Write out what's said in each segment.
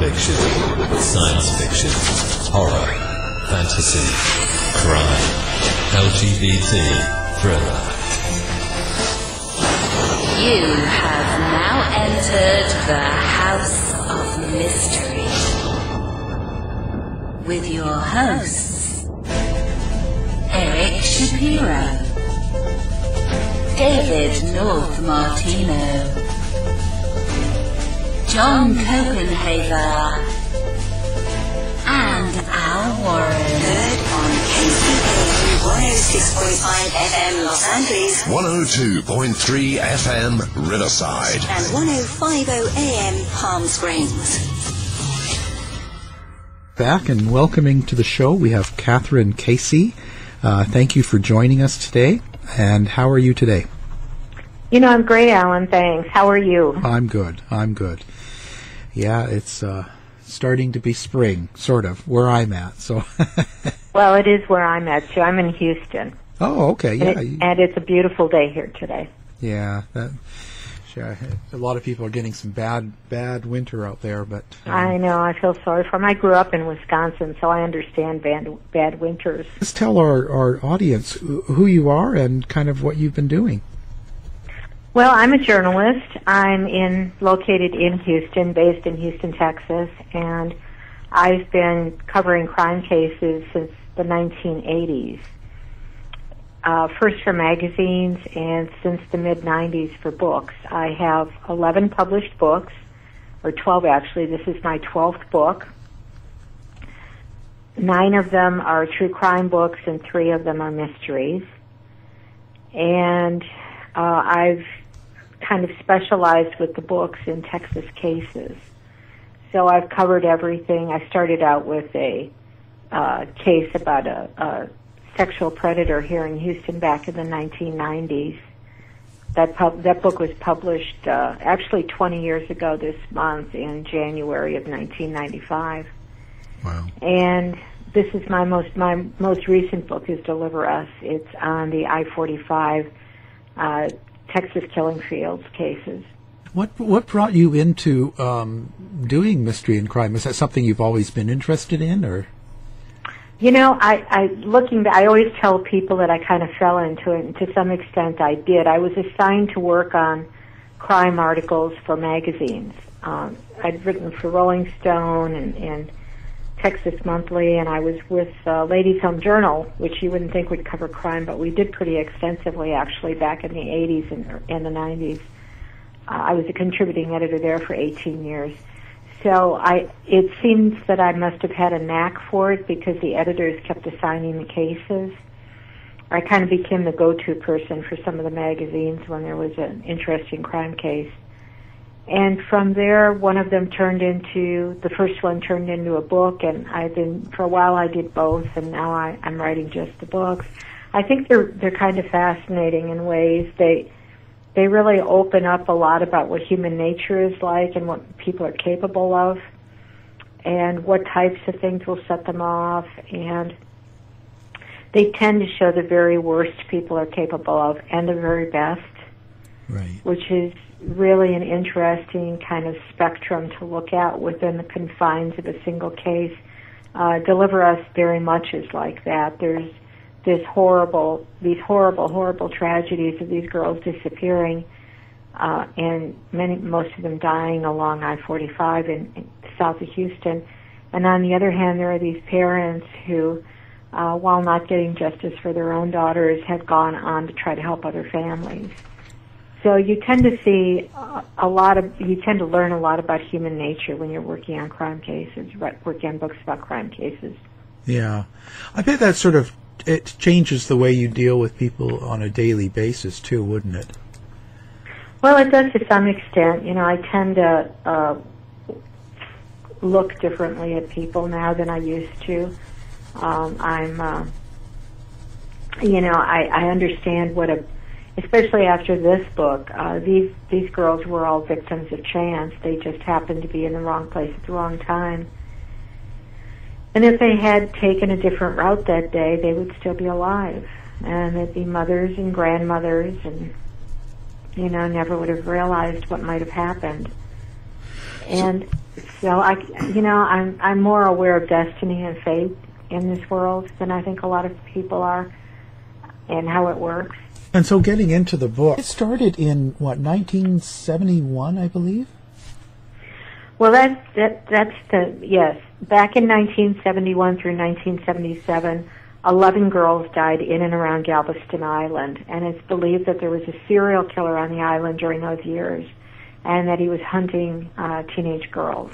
fiction, science fiction, horror, fantasy, crime, LGBT, thriller. You have now entered the House of Mystery with your hosts, Eric Shapiro, David North Martino, John Copenhaver, and Al Warren. Heard on KCAA 106.5 FM Los Angeles, 102.3 FM Riverside, and 105.0 AM Palm Springs. Back and welcoming to the show, we have Kathryn Casey. Thank you for joining us today. And how are you today? You know, I'm great, Alan. Thanks. How are you? I'm good. Yeah, it's starting to be spring, sort of, where I'm at. So. Well, it is where I'm at, too. I'm in Houston. Oh, okay. Yeah. And it's a beautiful day here today. Yeah. Sure. A lot of people are getting some bad winter out there, but... I know. I feel sorry for them. I grew up in Wisconsin, so I understand bad winters. Let's tell our audience who you are and kind of what you've been doing. Well, I'm a journalist. I'm located in Houston, based in Houston, Texas, and I've been covering crime cases since the 1980s. First for magazines and since the mid-90s for books. I have 11 published books, or 12 actually. This is my 12th book. 9 of them are true crime books and 3 of them are mysteries. And I've kind of specialized with the books in Texas cases. So I've covered everything. I started out with a case about a sexual predator here in Houston back in the 1990s. That book was published actually 20 years ago this month in January of 1995. Wow. And this is my most recent book is Deliver Us. It's on the I-45 Texas killing fields cases. What brought you into doing mystery and crime? Is that something you've always been interested in, or? You know, I always tell people that I kind of fell into it, and to some extent I did. I was assigned to work on crime articles for magazines. I'd written for Rolling Stone and Texas Monthly, and I was with Ladies Home Journal, which you wouldn't think would cover crime, but we did pretty extensively actually back in the 80s and the 90s. I was a contributing editor there for 18 years. So it seems that I must have had a knack for it because the editors kept assigning the cases. I kind of became the go-to person for some of the magazines when there was an interesting crime case. And from there, the first one turned into a book, and for a while I did both, and now I'm writing just the books. I think they're kind of fascinating in ways. They really open up a lot about what human nature is like and what people are capable of and what types of things will set them off. And they tend to show the very worst people are capable of and the very best, right, which is really an interesting kind of spectrum to look at within the confines of a single case. Deliver Us very much is like that. There's these horrible tragedies of these girls disappearing, and most of them dying along I-45 in south of Houston. And on the other hand, there are these parents who, while not getting justice for their own daughters, have gone on to try to help other families. So you tend to see you tend to learn a lot about human nature when you're working on crime cases, working on books about crime cases. Yeah. I bet that sort of, it changes the way you deal with people on a daily basis too, wouldn't it? Well, it does to some extent. You know, I tend to look differently at people now than I used to. I understand especially after this book, these girls were all victims of chance. They just happened to be in the wrong place at the wrong time. And if they had taken a different route that day, they would still be alive. And they'd be mothers and grandmothers and, never would have realized what might have happened. And So I'm more aware of destiny and fate in this world than I think a lot of people are, and how it works. And so getting into the book, it started in, 1971, I believe? Well, yes. Back in 1971 through 1977, 11 girls died in and around Galveston Island, and it's believed that there was a serial killer on the island during those years, and that he was hunting teenage girls.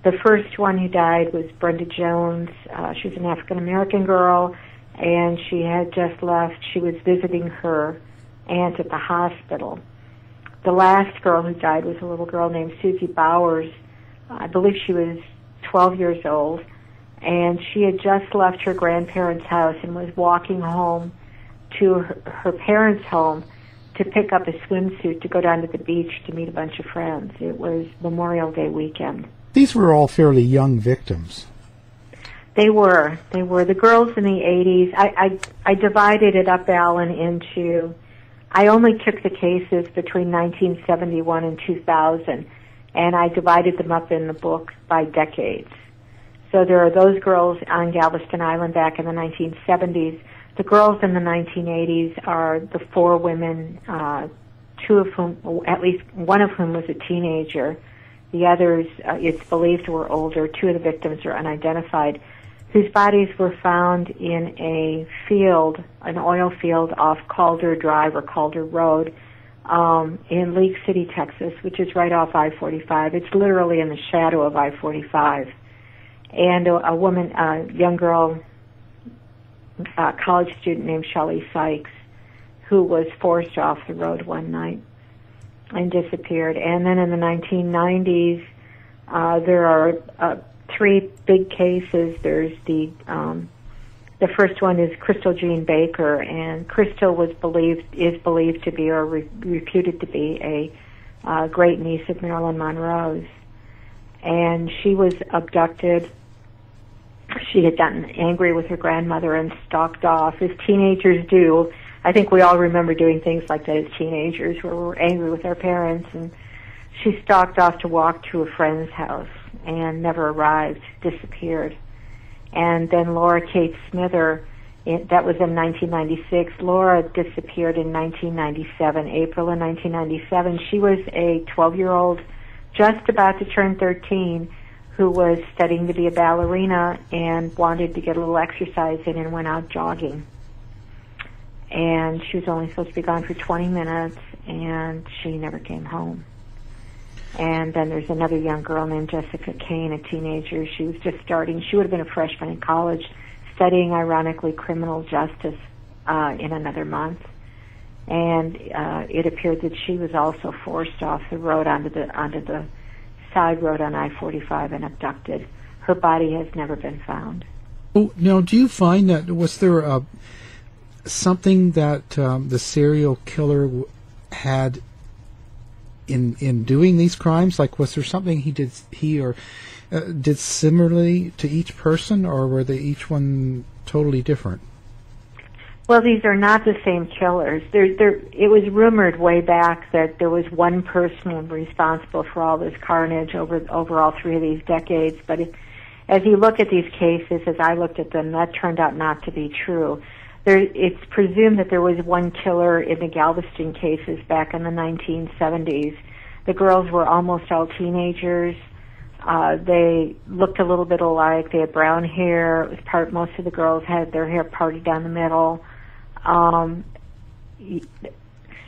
The first one who died was Brenda Jones. She was an African-American girl, and she had just left. She was visiting her aunt at the hospital. The last girl who died was a little girl named Susie Bowers. I believe she was 12 years old, and she had just left her grandparents' house and was walking home to her parents' home to pick up a swimsuit to go down to the beach to meet a bunch of friends. It was Memorial Day weekend. These were all fairly young victims. They were. The girls in the 80s. I divided it up, Alan, into... I only took the cases between 1971 and 2000, and I divided them up in the book by decades. So there are those girls on Galveston Island back in the 1970s. The girls in the 1980s are the four women, two of whom, at least one of whom was a teenager. The others, it's believed, were older. Two of the victims are unidentified, whose bodies were found in a field, an oil field off Calder Drive or Calder Road in League City, Texas, which is right off I-45. It's literally in the shadow of I-45. And a woman, a young girl, a college student named Shelley Sykes, who was forced off the road one night and disappeared. And then in the 1990s, there are three big cases. There's the first one is Crystal Jean Baker, and Crystal is believed to be, or reputed to be, a great niece of Marilyn Monroe's. And she was abducted. She had gotten angry with her grandmother and stalked off, as teenagers do. I think we all remember doing things like that as teenagers, where we were angry with our parents, and she stalked off to walk to a friend's house and never arrived, disappeared. And then Laura Kate Smither, that was in 1996. Laura disappeared in 1997, April of 1997. She was a 12-year-old, just about to turn 13, who was studying to be a ballerina and wanted to get a little exercise in and went out jogging. And she was only supposed to be gone for 20 minutes, and she never came home. And then there's another young girl named Jessica Kane, a teenager. She was just starting. She would have been a freshman in college, studying, ironically, criminal justice in another month. And it appeared that she was also forced off the road onto the side road on I-45 and abducted. Her body has never been found. Oh, now, do you find that, was there something that the serial killer had in doing these crimes? Like, was there something he did similarly to each person, or were they each one totally different? Well, these are not the same killers. It was rumored way back that there was one person responsible for all this carnage over all three of these decades. But as you look at these cases, as I looked at them, that turned out not to be true. It's presumed that there was one killer in the Galveston cases back in the 1970s. The girls were almost all teenagers. They looked a little bit alike. They had brown hair. It was most of the girls had their hair parted down the middle.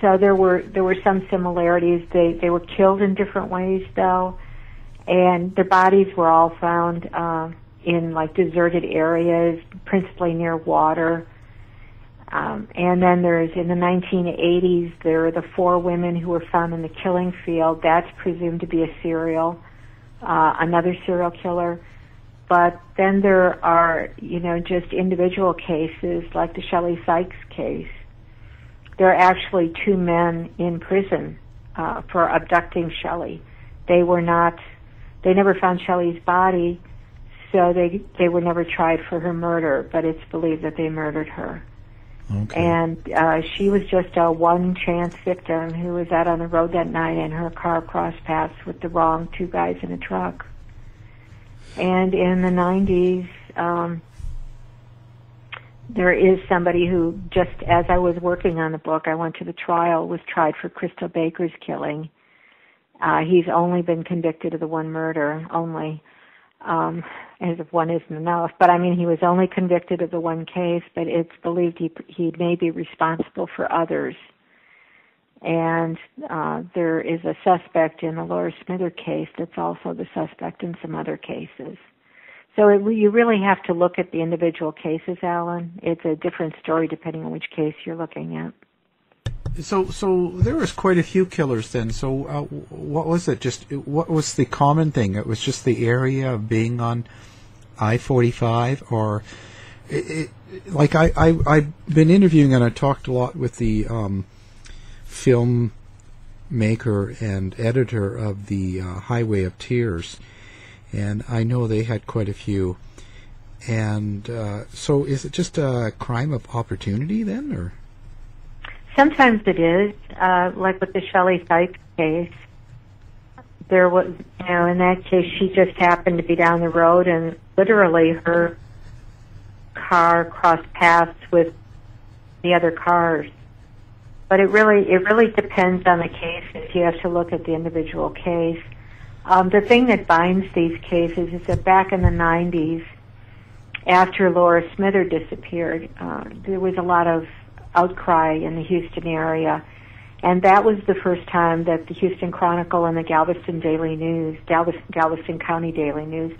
So there were some similarities. They were killed in different ways, though, and their bodies were all found in like deserted areas, principally near water. And then in the 1980s, there are the four women who were found in the killing field. That's presumed to be another serial killer. But then there are, just individual cases like the Shelley Sykes case. There are actually two men in prison for abducting Shelley. They never found Shelley's body, so they were never tried for her murder, but it's believed that they murdered her. Okay. And she was just a one-chance victim who was out on the road that night, and her car crossed paths with the wrong two guys in a truck. And in the 90s, there is somebody who, just as I was working on the book, I went to the trial, was tried for Crystal Baker's killing. He's only been convicted of the one murder, only, as if one isn't enough. But I mean, he was only convicted of the one case, but it's believed he may be responsible for others. And there is a suspect in the Laura Smither case that's also the suspect in some other cases. So you really have to look at the individual cases, Alan. It's a different story depending on which case you're looking at. So there was quite a few killers then. So what was it? What was the common thing? It was just the area of being on I-45, or like I've been interviewing, and I talked a lot with the film maker and editor of the Highway of Tears, and I know they had quite a few. And so is it just a crime of opportunity then, or? Sometimes it is, like with the Shelley Sykes case. There was, in that case, she just happened to be down the road, and literally her car crossed paths with the other cars. But it really depends on the cases. You have to look at the individual case. The thing that binds these cases is that back in the 90s, after Laura Smither disappeared, there was a lot of outcry in the Houston area, and that was the first time that the Houston Chronicle and the Galveston County Daily News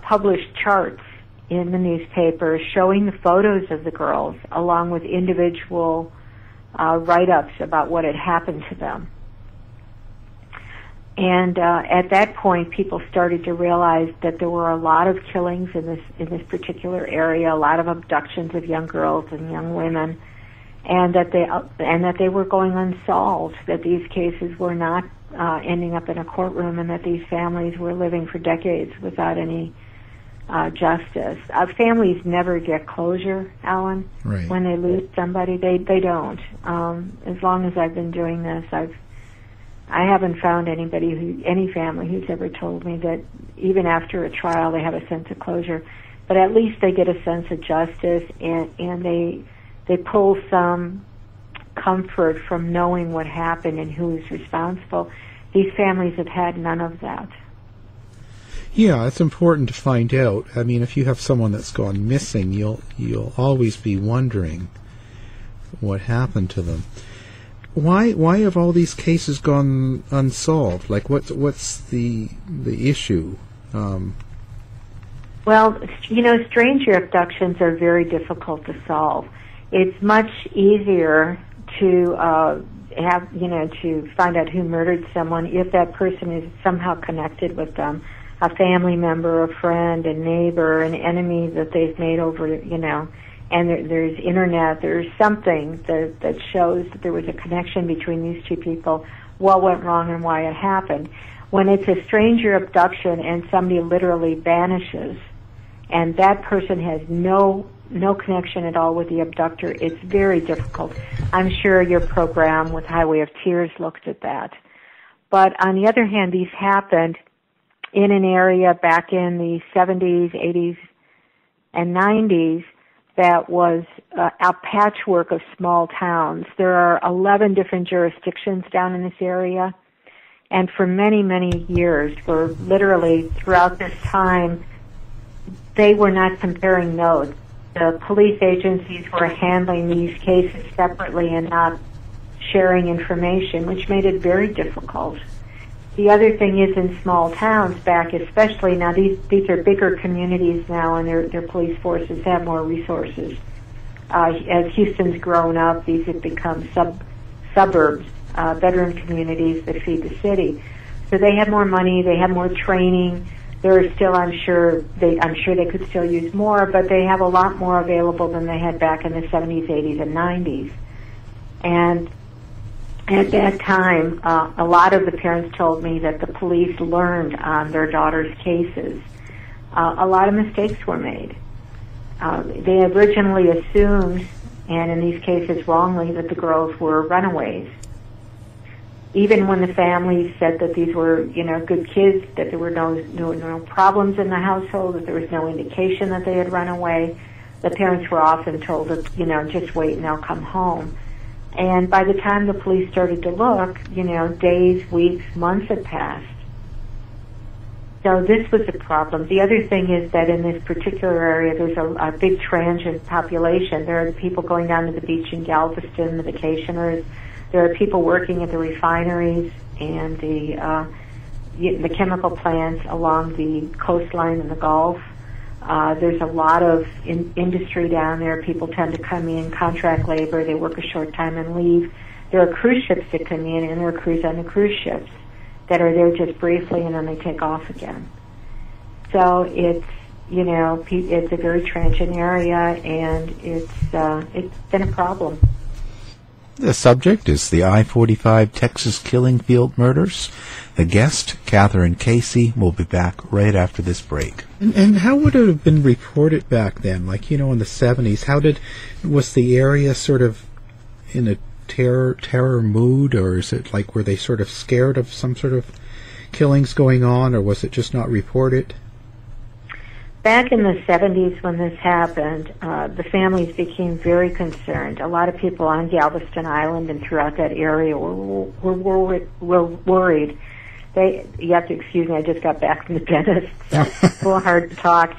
published charts in the newspaper showing the photos of the girls along with individual write-ups about what had happened to them. And at that point, people started to realize that there were a lot of killings in this particular area, a lot of abductions of young girls and young women, and that they were going unsolved. That these cases were not ending up in a courtroom, and that these families were living for decades without any justice. Families never get closure, Alan. Right. When they lose somebody, they don't. As long as I've been doing this, I haven't found any family who's ever told me that even after a trial they have a sense of closure, but at least they get a sense of justice, and they pull some comfort from knowing what happened and who is responsible. These families have had none of that. Yeah, it's important to find out. I mean, if you have someone that's gone missing, you'll always be wondering what happened to them. Why have all these cases gone unsolved? Like, what's the issue? Well, stranger abductions are very difficult to solve. It's much easier to to find out who murdered someone if that person is somehow connected with them, a family member, a friend, a neighbor, an enemy that they've made over, and there's internet, there's something that shows that there was a connection between these two people, what went wrong and why it happened. When it's a stranger abduction and somebody literally vanishes, and that person has no connection at all with the abductor, it's very difficult. I'm sure your program with Highway of Tears looked at that. But on the other hand, these happened in an area back in the 70s, 80s, and 90s that was a patchwork of small towns. There are 11 different jurisdictions down in this area, and for many, many years, for literally throughout this time, they were not comparing notes. The police agencies were handling these cases separately and not sharing information, which made it very difficult. The other thing is, in small towns back especially, now these are bigger communities now, and their police forces have more resources. As Houston's grown up, these have become suburbs, veteran communities that feed the city. So they have more money, they have more training. There are still, I'm sure they could still use more, but they have a lot more available than they had back in the 70s, 80s, and 90s. And at that time, a lot of the parents told me that the police learned on their daughters' cases. A lot of mistakes were made. They originally assumed and in these cases wrongly, that the girls were runaways. Even when the families said that these were, good kids, that there were no problems in the household, that there was no indication that they had run away, the parents were often told that, just wait and they'll come home. And by the time the police started to look, days, weeks, months had passed. So this was a problem. The other thing is that in this particular area, there's a big transient population. There are people going down to the beach in Galveston, the vacationers. There are people working at the refineries and the chemical plants along the coastline in the Gulf. There's a lot of industry down there. People tend to come in, contract labor. They work a short time and leave. There are cruise ships that come in, and there are crews on the cruise ships that are there just briefly, and then they take off again. So it's a very transient area, and it's been a problem. The subject is the I-45 Texas killing field murders. The guest, Kathryn Casey, will be back right after this break. And how would it have been reported back then? Like, in the 70s, was the area sort of in a terror mood, or is it like, were they sort of scared of some sort of killings going on, or was it just not reported? Back in the 70s when this happened, the families became very concerned. A lot of people on Galveston Island and throughout that area were worried. You have to excuse me, I just got back from the dentist, so it's a little hard to talk.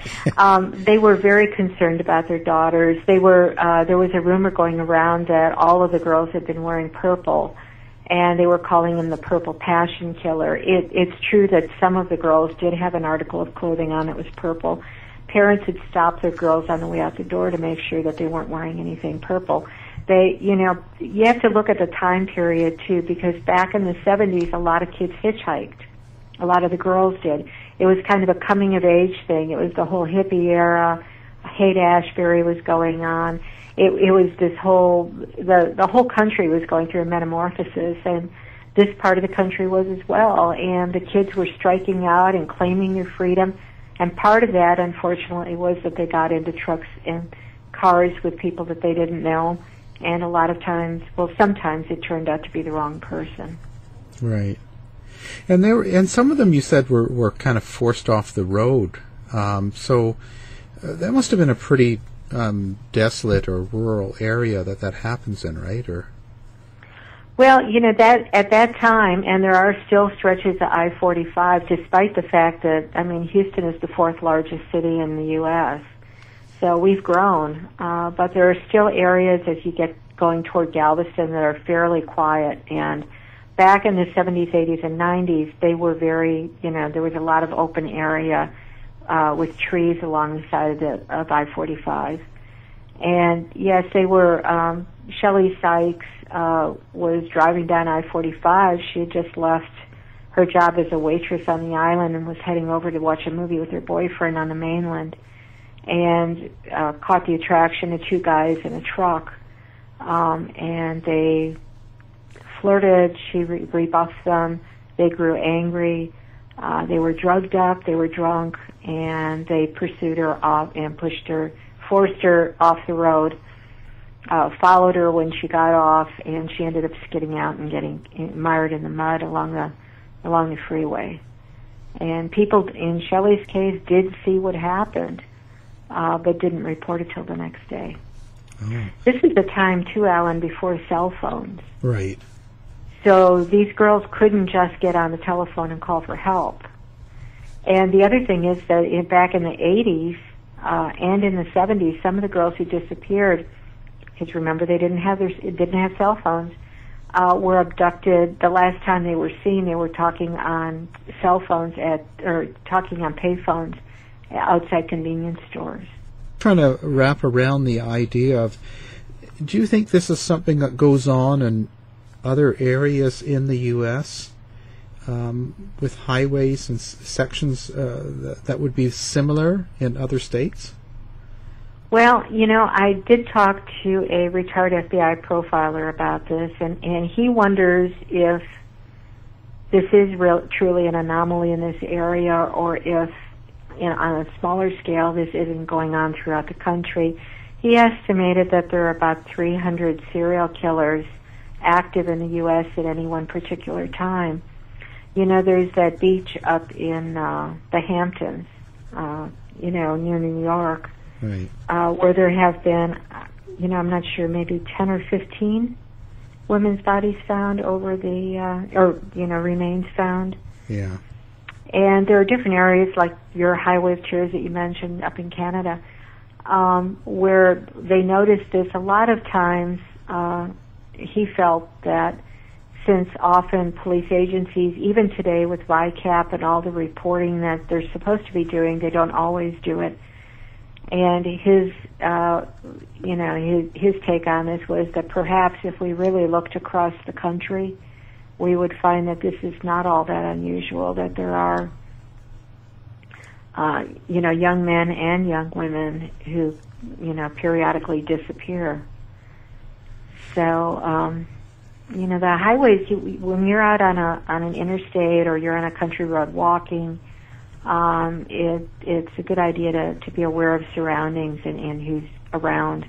They were very concerned about their daughters. There was a rumor going around that all of the girls had been wearing purple, and they were calling him the Purple Passion Killer. It's true that some of the girls did have an article of clothing on that was purple. Parents had stopped their girls on the way out the door to make sure that they weren't wearing anything purple. You have to look at the time period too, because back in the 70s, a lot of kids hitchhiked. A lot of the girls did. It was kind of a coming of age thing. It was the whole hippie era. Haight-Ashbury was going on. It was this the whole country was going through a metamorphosis, and this part of the country was as well. And the kids were striking out and claiming their freedom. And part of that, unfortunately, was that they got into trucks and cars with people that they didn't know. And a lot of times, sometimes it turned out to be the wrong person. Right. And some of them, you said, were kind of forced off the road. So that must have been a pretty desolate or rural area that happens in, right? Or well, that at that time, and there are still stretches of I-45, despite the fact that, Houston is the fourth largest city in the U.S., so we've grown, but there are still areas as you get going toward Galveston that are fairly quiet. And back in the 70s, 80s, and 90s, they were very, there was a lot of open area with trees along the side of I-45. And yes, they were. Shelley Sykes was driving down I-45. She had just left her job as a waitress on the island and was heading over to watch a movie with her boyfriend on the mainland, and caught the attraction of two guys in a truck, and they flirted. She rebuffed them. They grew angry. They were drugged up. They were drunk, and they pursued her off and forced her off the road. Followed her when she got off, and she ended up skidding out and getting mired in the mud along the freeway. And people in Shelley's case did see what happened, but didn't report it till the next day. Oh. This is the time, too, Alan, before cell phones. Right. So these girls couldn't just get on the telephone and call for help. And the other thing is that back in the 80s and in the 70s, some of the girls who disappeared, because remember they didn't have cell phones, were abducted. The last time they were seen, they were talking on cell phones talking on payphones outside convenience stores. Trying to wrap around the idea of, do you think this is something that goes on in other areas in the U.S. With highways and sections that would be similar in other states? Well, I did talk to a retired FBI profiler about this, and he wonders if this is truly an anomaly in this area, or if, on a smaller scale, this isn't going on throughout the country. he estimated that there are about 300 serial killers active in the U.S. at any one particular time. You know, there's that beach up in the Hamptons, near New York, Right. Where there have been, I'm not sure, maybe 10 or 15 women's bodies found over remains found. Yeah. And there are different areas, like your highway of tears that you mentioned up in Canada, where they noticed this. A lot of times, he felt that since often police agencies, even today with VICAP and all the reporting that they're supposed to be doing, they don't always do it. And his take on this was that perhaps if we really looked across the country, we would find that this is not all that unusual, that there are, young men and young women who, periodically disappear. So, the highways, when you're out on an interstate or you're on a country road walking, it's a good idea to be aware of surroundings and who's around.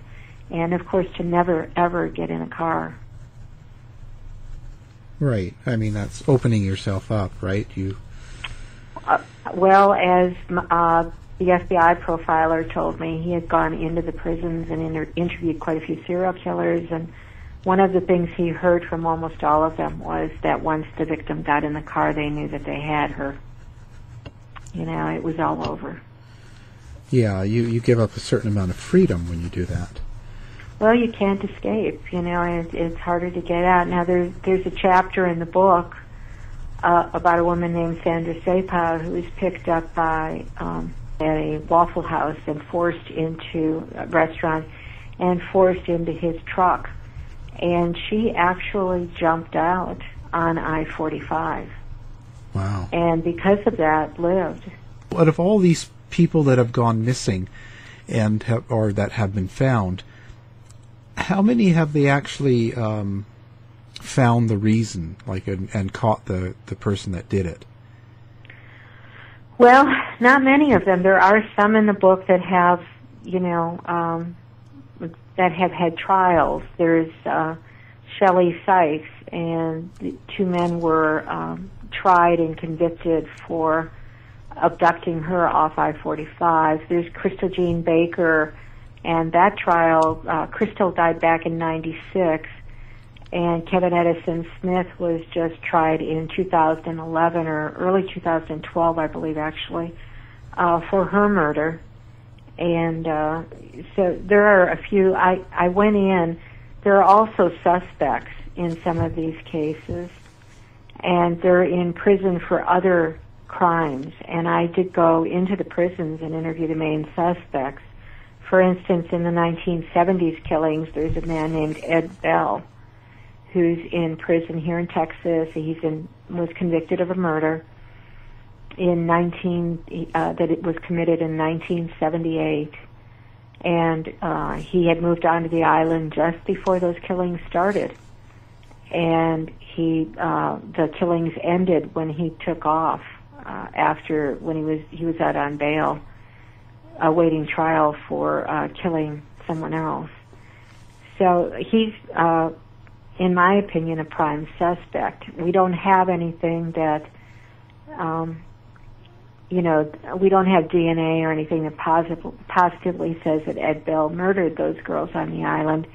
And, of course, to never, ever get in a car. Right. I mean, that's opening yourself up, right? Well, as the FBI profiler told me, he had gone into the prisons and interviewed quite a few serial killers, and one of the things he heard from almost all of them was that once the victim got in the car, they knew that they had her. It was all over. Yeah, you give up a certain amount of freedom when you do that. Well, you can't escape, and it's harder to get out. Now, there's a chapter in the book about a woman named Sandra Sapow who was picked up by at a Waffle House and forced into a restaurant and forced into his truck. And she actually jumped out on I-45. Wow. And because of that, lived. Out of all these people that have gone missing and that have been found, how many have they actually found the reason, and caught the person that did it? Well, not many of them. There are some in the book that have, that have had trials. There's Shelley Sykes, and the two men were tried and convicted for abducting her off I-45. There's Crystal Jean Baker, and that trial, Crystal died back in '96, and Kevin Edison Smith was just tried in 2011 or early 2012, I believe, actually, for her murder. And so there are a few. I went in. There are also suspects in some of these cases, and they're in prison for other crimes. And I did go into the prisons and interview the main suspects. For instance, in the 1970s killings, there's a man named Ed Bell who's in prison here in Texas. Was convicted of a murder that it was committed in 1978, and he had moved onto the island just before those killings started, and the killings ended when he took off when he was out on bail, awaiting trial for killing someone else. So he's, in my opinion, a prime suspect. We don't have anything that we don't have DNA or anything that positively says that Ed Bell murdered those girls on the island,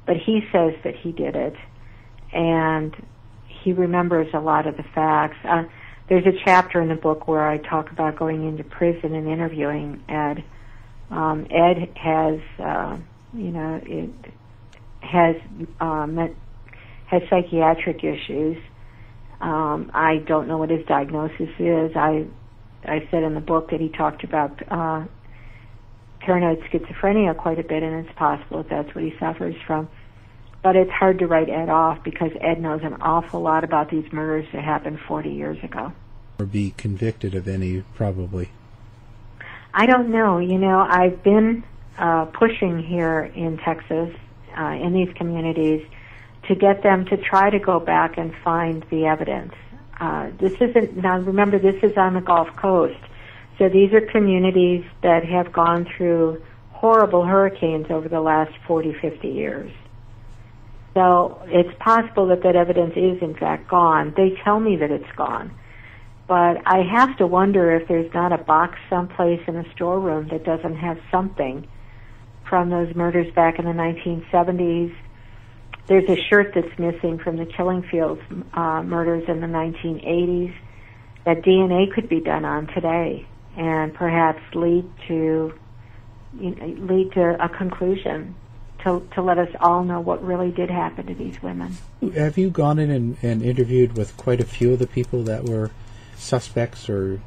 but he says that he did it, and he remembers a lot of the facts. There's a chapter in the book where I talk about going into prison and interviewing Ed. Ed has, has psychiatric issues. I don't know what his diagnosis is. I said in the book that he talked about paranoid schizophrenia quite a bit, and it's possible that that's what he suffers from. But it's hard to write Ed off because Ed knows an awful lot about these murders that happened 40 years ago. Or be convicted of any, probably. I don't know. I've been pushing here in Texas, in these communities, to get them to try to go back and find the evidence. Now remember, this is on the Gulf Coast. So these are communities that have gone through horrible hurricanes over the last 40, 50 years. So it's possible that that evidence is in fact gone. They tell me that it's gone. But I have to wonder if there's not a box someplace in a storeroom that doesn't have something from those murders back in the 1970s. There's a shirt that's missing from the Killing Fields murders in the 1980s that DNA could be done on today and perhaps lead to a conclusion to let us all know what really did happen to these women. Have you gone in and interviewed with quite a few of the people that were suspects or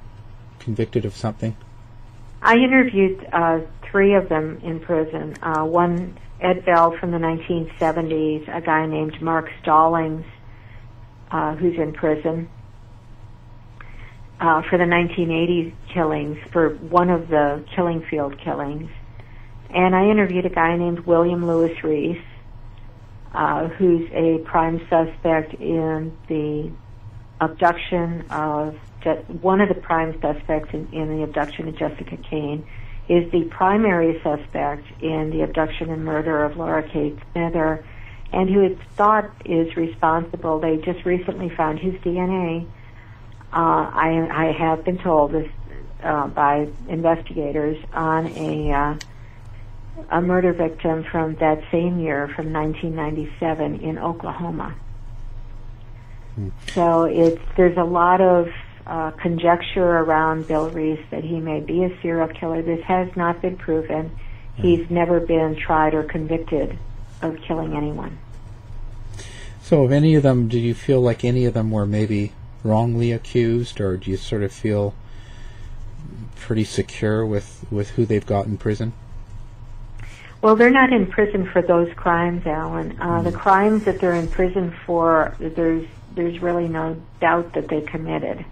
convicted of something? I interviewed 3 of them in prison. One, Ed Bell from the 1970s, a guy named Mark Stallings, who's in prison for the 1980s killings, for one of the Killing Field killings. And I interviewed a guy named William Lewis Reece, who's a prime suspect in the abduction of, one of the prime suspects in the abduction of Jessica Kane, is the primary suspect in the abduction and murder of Laura Kate Smither, and who it's thought is responsible. They just recently found his DNA. I have been told this by investigators on a murder victim from that same year, from 1997, in Oklahoma. So there's a lot of conjecture around Bill Reece that he may be a serial killer. This has not been proven. He's never been tried or convicted of killing anyone. So of any of them, do you feel like any of them were maybe wrongly accused, or do you sort of feel pretty secure with who they've got in prison? Well, they're not in prison for those crimes, Alan. The crimes that they're in prison for, there's really no doubt that they committed.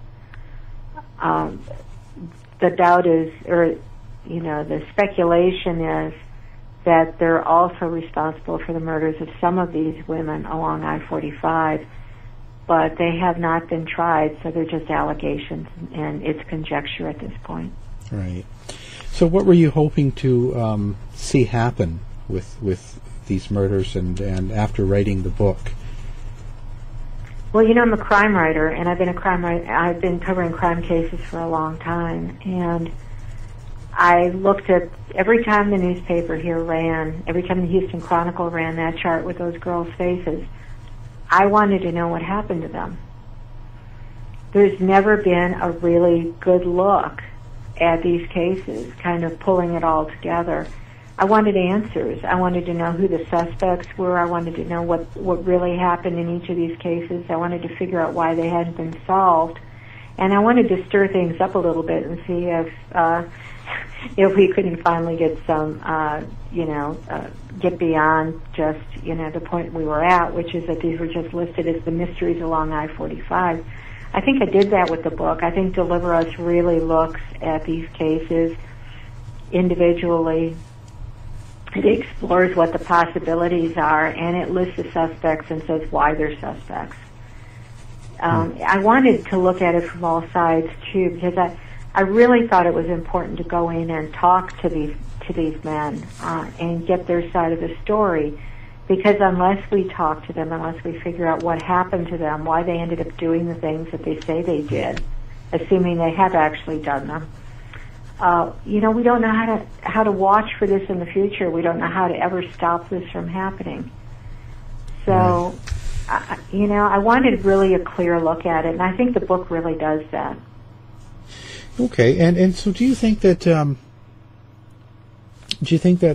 The doubt is, the speculation is that they're also responsible for the murders of some of these women along I-45, but they have not been tried, so they're just allegations, and it's conjecture at this point. Right. So what were you hoping to see happen with these murders and after writing the book? Well, I'm a crime writer, and I've been covering crime cases for a long time, and I looked at every time the newspaper here ran, every time the Houston Chronicle ran that chart with those girls' faces, I wanted to know what happened to them. There's never been a really good look at these cases, kind of pulling it all together. I wanted answers. I wanted to know who the suspects were. I wanted to know what really happened in each of these cases. I wanted to figure out why they hadn't been solved. And I wanted to stir things up a little bit and see if we couldn't finally get some, get beyond just, the point we were at, which is that these were just listed as the mysteries along I-45. I think I did that with the book. I think Deliver Us really looks at these cases individually. It explores what the possibilities are, and it lists the suspects and says why they're suspects. I wanted to look at it from all sides, too, because I really thought it was important to go in and talk to these men and get their side of the story, because unless we talk to them, unless we figure out what happened to them, why they ended up doing the things that they say they did, assuming they have actually done them, we don't know how to watch for this in the future. We don't know how to ever stop this from happening. So, I wanted really a clear look at it, and I think the book really does that. Okay, and so do you think that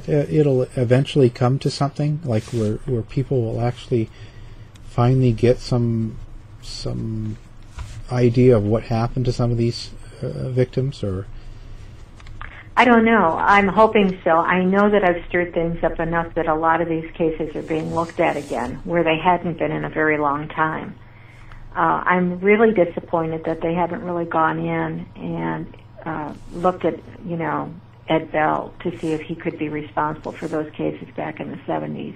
it'll eventually come to something like where people will actually finally get some idea of what happened to some of these victims, or? I don't know. I'm hoping so. I know that I've stirred things up enough that a lot of these cases are being looked at again, where they hadn't been in a very long time. I'm really disappointed that they haven't really gone in and looked at, Ed Bell to see if he could be responsible for those cases back in the 70s.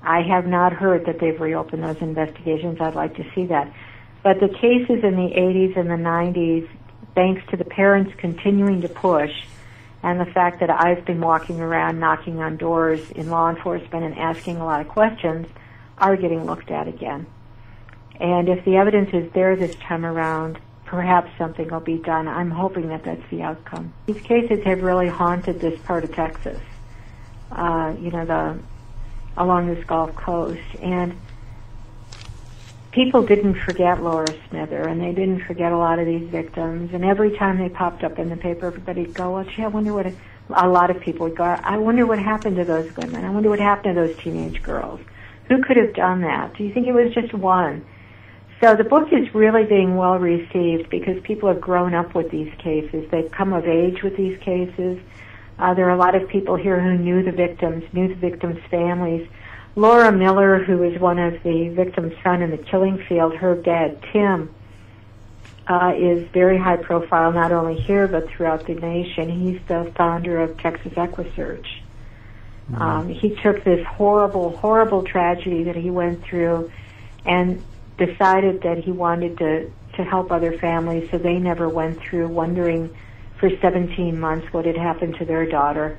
I have not heard that they've reopened those investigations. I'd like to see that. But the cases in the 80s and the 90s, thanks to the parents continuing to push And the fact that I've been walking around knocking on doors in law enforcement and asking a lot of questions are getting looked at again. And if the evidence is there this time around, perhaps something will be done. I'm hoping that that's the outcome. These cases have really haunted this part of Texas, along this Gulf Coast. And people didn't forget Laura Smither, and they didn't forget a lot of these victims. And every time they popped up in the paper, everybody would go, well, gee, I wonder what... A lot of people would go, I wonder what happened to those women. I wonder what happened to those teenage girls. Who could have done that? Do you think it was just one? So the book is really being well received because people have grown up with these cases. They've come of age with these cases. There are a lot of people here who knew the victims' families. Laura Miller, who is one of the victim's son in the killing field, her dad, Tim, is very high profile, not only here but throughout the nation. He's the founder of Texas EquiSearch. He took this horrible, horrible tragedy that he went through and decided that he wanted to help other families so they never went through wondering for 17 months what had happened to their daughter.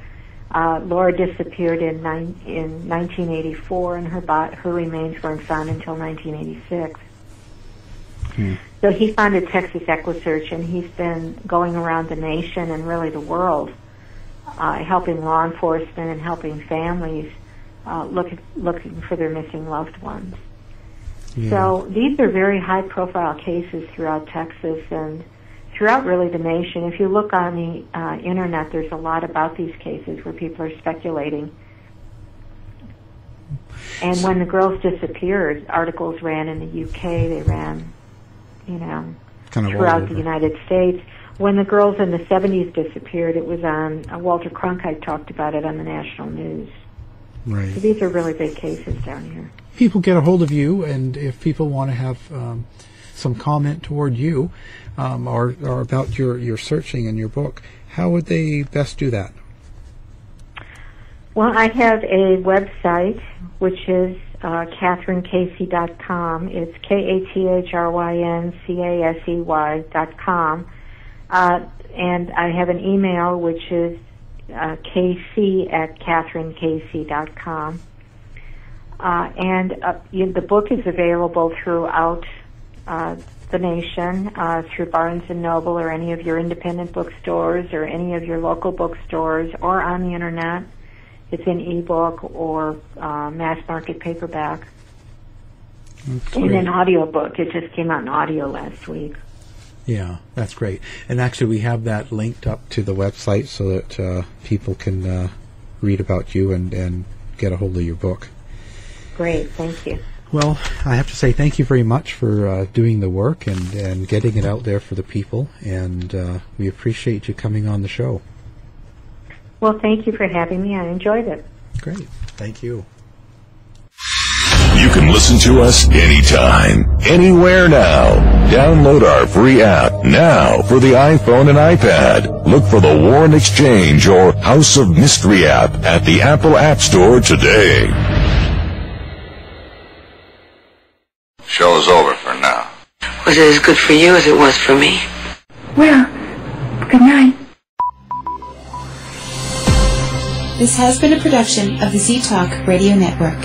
Laura disappeared in 1984, and her remains weren't found until 1986. So he founded Texas EquiSearch, and he's been going around the nation and really the world, helping law enforcement and helping families looking for their missing loved ones. Yeah. So these are very high-profile cases throughout Texas and throughout really the nation. If you look on the internet, there's a lot about these cases where people are speculating. And when the girls disappeared, articles ran in the UK, they ran, throughout the United States. When the girls in the 70s disappeared, it was on, Walter Cronkite talked about it on the national news. Right. So these are really big cases down here. People get a hold of you, and if people want to have some comment toward you or about your searching and your book, how would they best do that? Well, I have a website, which is KathrynCasey.com. It's KathrynCasey.com. And I have an email, which is kc@KathrynCasey.com. The book is available throughout the nation, through Barnes & Noble or any of your independent bookstores or any of your local bookstores or on the internet. It's in ebook or mass market paperback. And an audiobook. It just came out in audio last week. Yeah, that's great. And actually we have that linked up to the website so that people can read about you and get a hold of your book. Great, thank you. Well, I have to say thank you very much for doing the work and getting it out there for the people, and we appreciate you coming on the show. Well, thank you for having me. I enjoyed it. Great. Thank you. You can listen to us anytime, anywhere now. Download our free app now for the iPhone and iPad. Look for the Warren Exchange or House of Mystery app at the Apple App Store today. Show is over for now. Was it as good for you as it was for me? Well, good night. This has been a production of the Z-Talk Radio Network.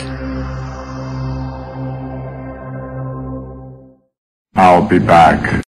I'll be back.